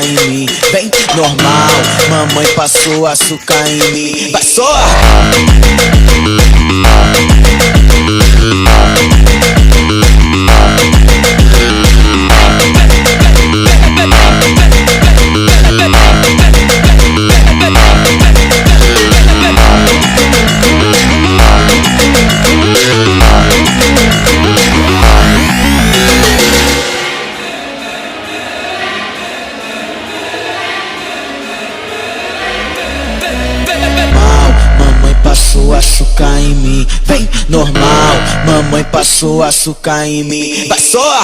em mim. Vem, normal, mamãe passou açúcar em mim. Vai só! Passou açúcar em mim, vem normal, mamãe passou açúcar em mim. Vai só!